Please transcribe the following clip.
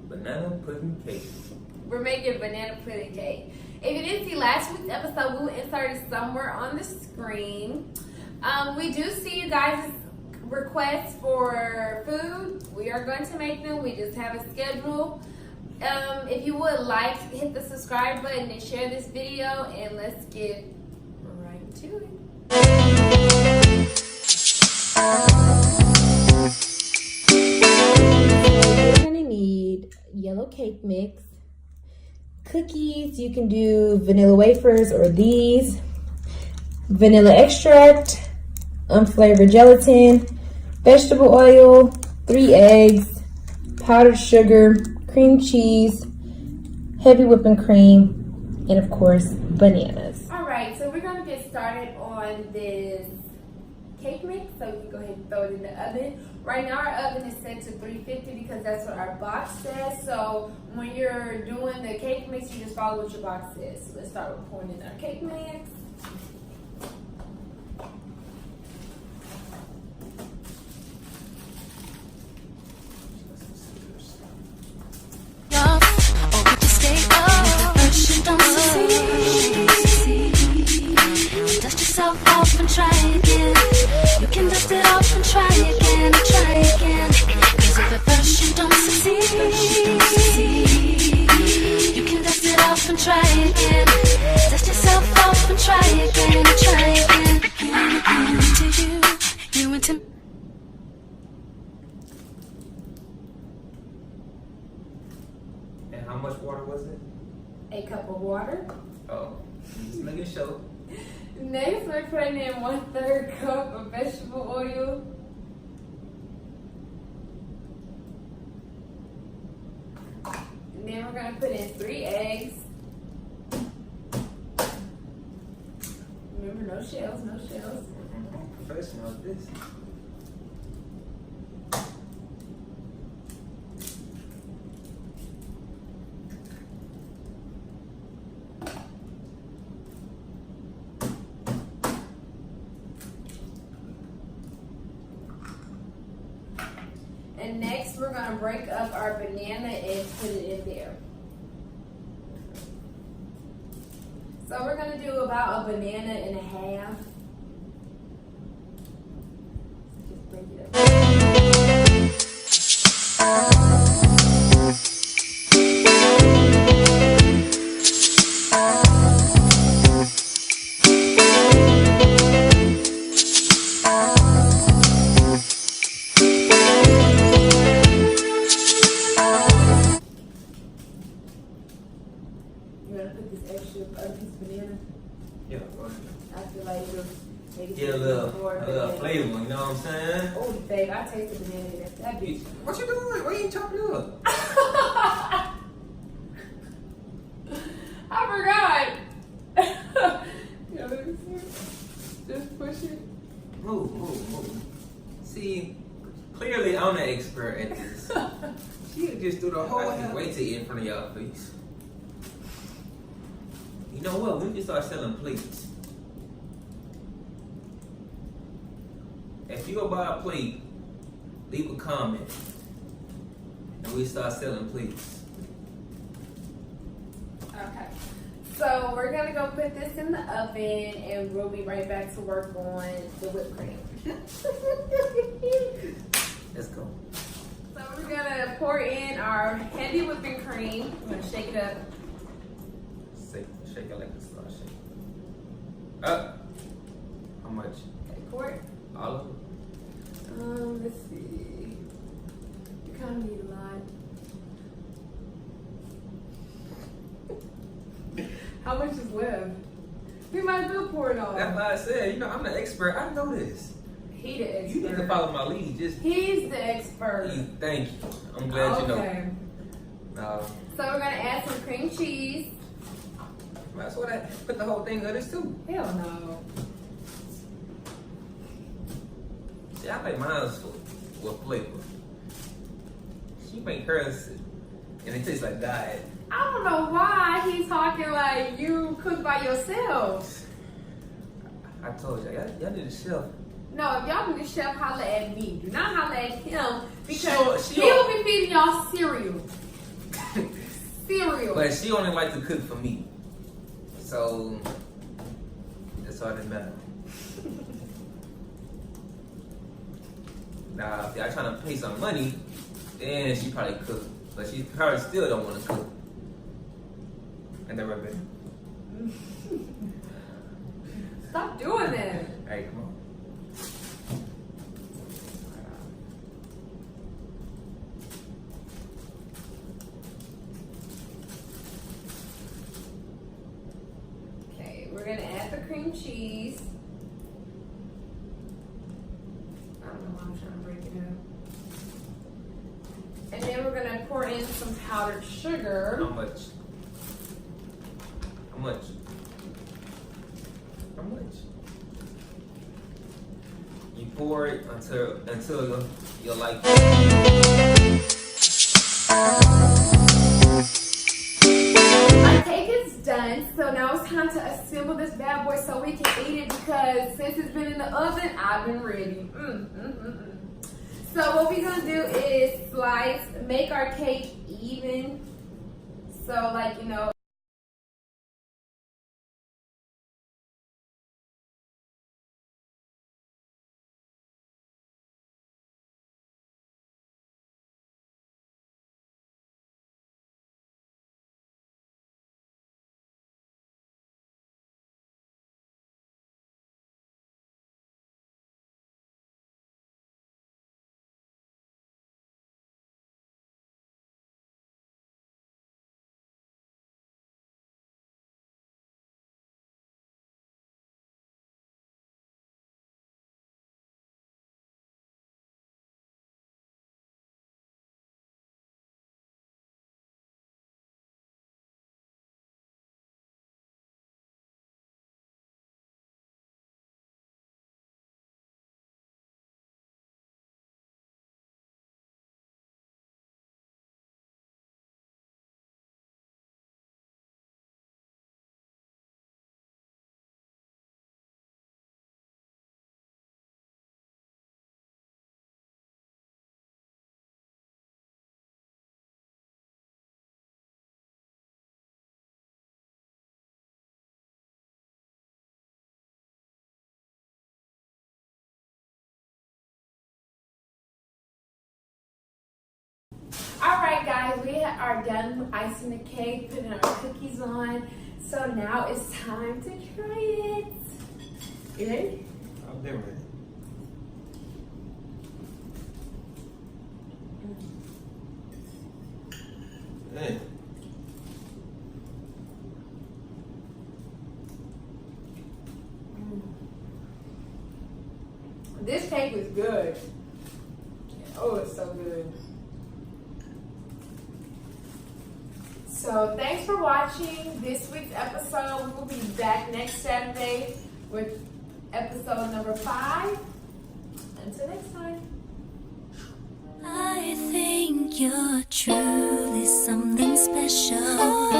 banana pudding cake. We're making banana pudding cake. If you didn't see last week's episode, we will insert it somewhere on the screen. We do see you guys' requests for food. We are going to make them. We just have a schedule. If you would like, hit the subscribe button and share this video, and let's get right to it. We're gonna need yellow cake mix, cookies. You can do vanilla wafers or these, vanilla extract, unflavored gelatin, vegetable oil, 3 eggs, powdered sugar, cream cheese, heavy whipping cream, and of course, bananas. All right, so we're gonna get started on this cake mix. So you can go ahead and throw it in the oven. Right now our oven is set to 350 because that's what our box says. So when you're doing the cake mix, you just follow what your box says. So let's start with pouring in our cake mix. Dust yourself off and try again. You can dust it off and try again, try again. Cause if at first you don't succeed, you can dust it off and try again. Dust yourself off and try again, try again. You into And how much water was it? A cup of water. Oh, just making sure. Next, we're putting in 1/3 cup of vegetable oil. And then we're gonna put in 3 eggs. Remember, no shells, no shells. I'm professional at this. And next, we're gonna break up our banana and put it in there. So we're gonna do about a banana and a half. Just break it up. Get a little flavor, you know what I'm saying? Oh, babe, I taste the banana. That bitch. What you doing? Why you ain't chopping it up? I forgot. Just push it. Move. See, clearly I'm the expert at this. She just threw the whole thing. Wait till you in front of y'all, please. You know what? We can start selling plates. If you go buy a plate, leave a comment, and we start selling plates. Okay. So we're gonna go put this in the oven, and we'll be right back to work on the whipped cream. Let's go. So we're gonna pour in our heavy whipping cream. We're gonna shake it up. Shake it like this. Shake. Up. How much? Okay, pour it. All of it. Let's see. You kind of need a lot. How much is left? We might as well pour it all. That's why I said, you know, I'm the expert. I know this. He the expert. You need to follow my lead. He's the expert. Thank you. I'm glad you know. Okay. So we're gonna add some cream cheese. Might as well put the whole thing on this too. Hell no. See, I like mine with flavor. She make hers and it tastes like diet. I don't know why he's talking like you cook by yourself. I told y'all need a chef. No, if y'all need a chef, holla at me. Do not holla at him because Sure. he'll be feeding y'all cereal. cereal. But she only likes to cook for me. So that's all that matters. Now, if y'all trying to pay some money, then she probably cook. But she probably still don't want to cook. And never been. Stop doing that. Hey, come on. Okay, we're gonna add the cream cheese. I don't know why I'm trying to break it up. And then we're gonna pour in some powdered sugar. How much? How much? How much? You pour it until you're like. My cake is done, so now it's time to assemble this bad boy so we can eat it because since it's been in the oven, I've been ready. So what we're gonna do is slice, make our cake even. So like, you know. Alright guys, we are done with icing the cake, putting our cookies on. So now it's time to try it. You ready? I'm never ready. Hey. This cake is good. Oh, it's so good. So thanks for watching this week's episode. We will be back next Saturday with episode number 5. Until next time. I think you're truly something special.